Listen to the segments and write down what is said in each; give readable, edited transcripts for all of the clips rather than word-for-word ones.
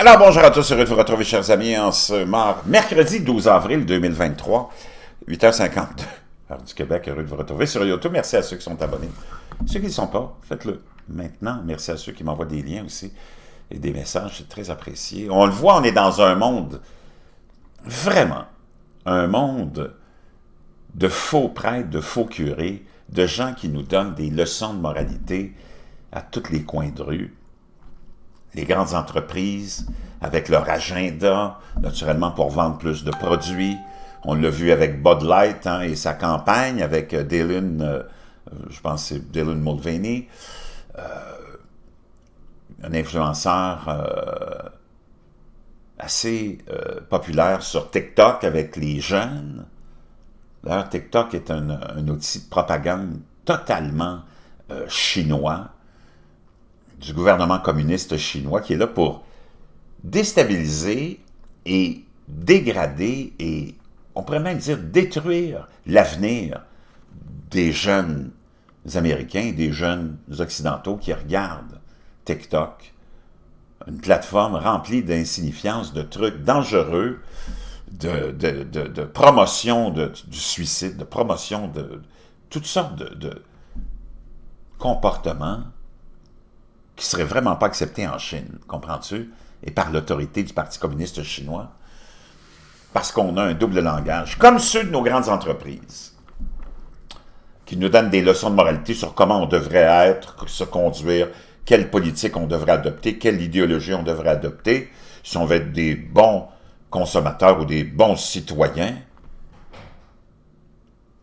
Alors, bonjour à tous, heureux de vous retrouver, chers amis, en ce mercredi 12 avril 2023, 8h52, heure du Québec, heureux de vous retrouver sur YouTube. Merci à ceux qui sont abonnés. Ceux qui ne sont pas, faites-le maintenant. Merci à ceux qui m'envoient des liens aussi et des messages, c'est très apprécié. On le voit, on est dans un monde, vraiment, un monde de faux prêtres, de faux curés, de gens qui nous donnent des leçons de moralité à tous les coins de rue. Les grandes entreprises, avec leur agenda, naturellement pour vendre plus de produits. On l'a vu avec Bud Light et sa campagne, avec Dylan, je pense que c'est Dylan Mulvaney, un influenceur assez populaire sur TikTok avec les jeunes. D'ailleurs, TikTok est un outil de propagande totalement chinois, du gouvernement communiste chinois, qui est là pour déstabiliser et dégrader et, on pourrait même dire, détruire l'avenir des jeunes Américains, des jeunes occidentaux qui regardent TikTok, une plateforme remplie d'insignifiance, de trucs dangereux, de promotion du suicide, de promotion de toutes sortes de comportements qui ne seraient vraiment pas acceptés en Chine, comprends-tu? Et par l'autorité du Parti communiste chinois, parce qu'on a un double langage, comme ceux de nos grandes entreprises, qui nous donnent des leçons de moralité sur comment on devrait être, se conduire, quelle politique on devrait adopter, quelle idéologie on devrait adopter, si on veut être des bons consommateurs ou des bons citoyens.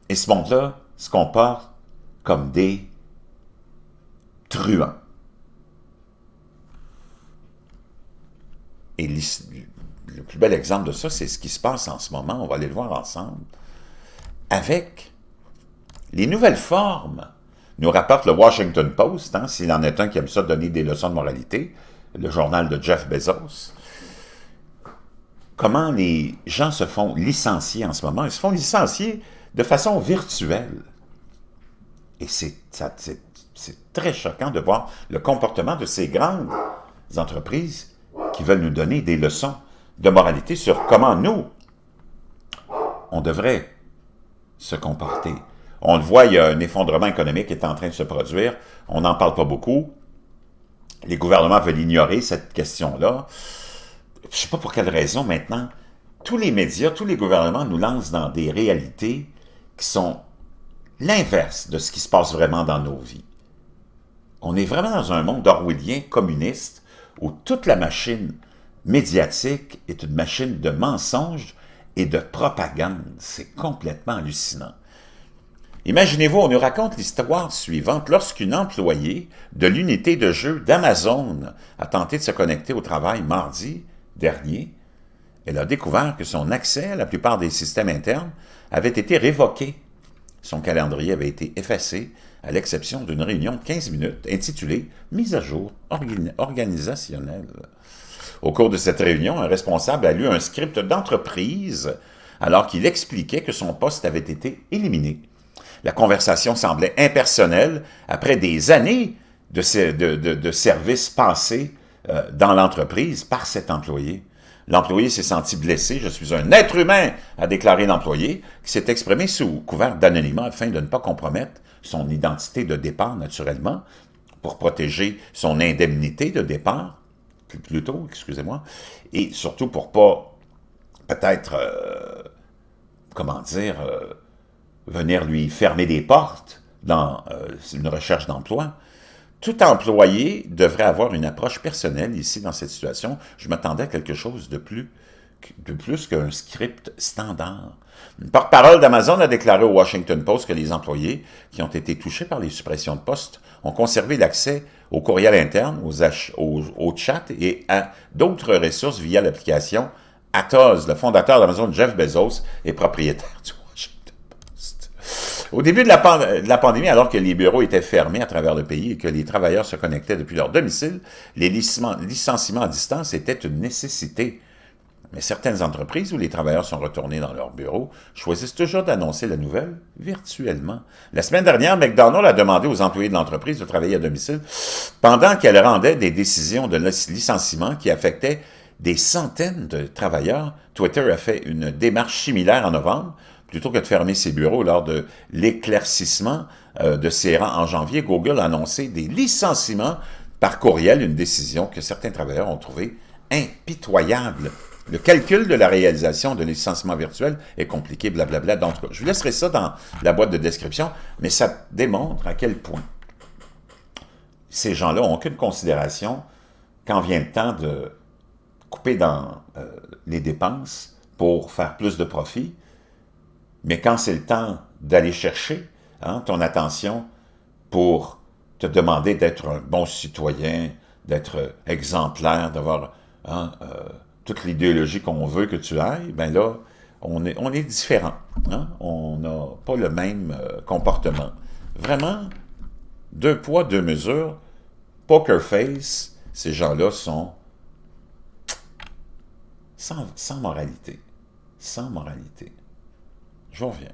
Et ce monde-là se comporte comme des truands. Et le plus bel exemple de ça, c'est ce qui se passe en ce moment, on va aller le voir ensemble, avec les nouvelles formes, nous rapporte le Washington Post, s'il en est un qui aime ça donner des leçons de moralité, le journal de Jeff Bezos, comment les gens se font licencier en ce moment. Ils se font licencier de façon virtuelle. Et c'est très choquant de voir le comportement de ces grandes entreprises qui veulent nous donner des leçons de moralité sur comment nous, on devrait se comporter. On le voit, il y a un effondrement économique qui est en train de se produire. On n'en parle pas beaucoup. Les gouvernements veulent ignorer cette question-là. Je ne sais pas pour quelle raison maintenant. Tous les médias, tous les gouvernements nous lancent dans des réalités qui sont l'inverse de ce qui se passe vraiment dans nos vies. On est vraiment dans un monde orwellien, communiste, où toute la machine médiatique est une machine de mensonges et de propagande. C'est complètement hallucinant. Imaginez-vous, on nous raconte l'histoire suivante. Lorsqu'une employée de l'unité de jeu d'Amazon a tenté de se connecter au travail mardi dernier, elle a découvert que son accès à la plupart des systèmes internes avait été révoqué. Son calendrier avait été effacé, à l'exception d'une réunion de 15 minutes intitulée « Mise à jour organisationnelle ». Au cours de cette réunion, un responsable a lu un script d'entreprise alors qu'il expliquait que son poste avait été éliminé. La conversation semblait impersonnelle après des années de services passés dans l'entreprise par cet employé. L'employé s'est senti blessé. « Je suis un être humain », a déclaré l'employé, qui s'est exprimé sous couvert d'anonymat afin de ne pas compromettre son identité de départ, naturellement, pour protéger son indemnité de départ, plutôt, excusez-moi, et surtout pour pas, peut-être, venir lui fermer des portes dans une recherche d'emploi. Tout employé devrait avoir une approche personnelle ici dans cette situation. Je m'attendais à quelque chose de plus qu'un script standard. Une porte-parole d'Amazon a déclaré au Washington Post que les employés qui ont été touchés par les suppressions de postes ont conservé l'accès au courriel interne, au chat et à d'autres ressources via l'application Atos. Le fondateur d'Amazon, Jeff Bezos, est propriétaire du Washington Post. Au début de la pandémie, alors que les bureaux étaient fermés à travers le pays et que les travailleurs se connectaient depuis leur domicile, les licenciements à distance étaient une nécessité. Mais certaines entreprises où les travailleurs sont retournés dans leur bureau choisissent toujours d'annoncer la nouvelle virtuellement. La semaine dernière, McDonald's a demandé aux employés de l'entreprise de travailler à domicile pendant qu'elle rendait des décisions de licenciement qui affectaient des centaines de travailleurs. Twitter a fait une démarche similaire en novembre. Plutôt que de fermer ses bureaux lors de l'éclaircissement de ses rangs en janvier, Google a annoncé des licenciements par courriel, une décision que certains travailleurs ont trouvée impitoyable. Le calcul de la réalisation de licenciement virtuel est compliqué, blablabla. Donc, je vous laisserai ça dans la boîte de description, mais ça démontre à quel point ces gens-là n'ont aucune considération quand vient le temps de couper dans les dépenses pour faire plus de profit. Mais quand c'est le temps d'aller chercher ton attention pour te demander d'être un bon citoyen, d'être exemplaire, d'avoir toute l'idéologie qu'on veut que tu ailles, ben là, on est différent. On n'a pas le même comportement. Vraiment, deux poids, deux mesures, poker face, ces gens-là sont sans moralité. Sans moralité. Je vous reviens.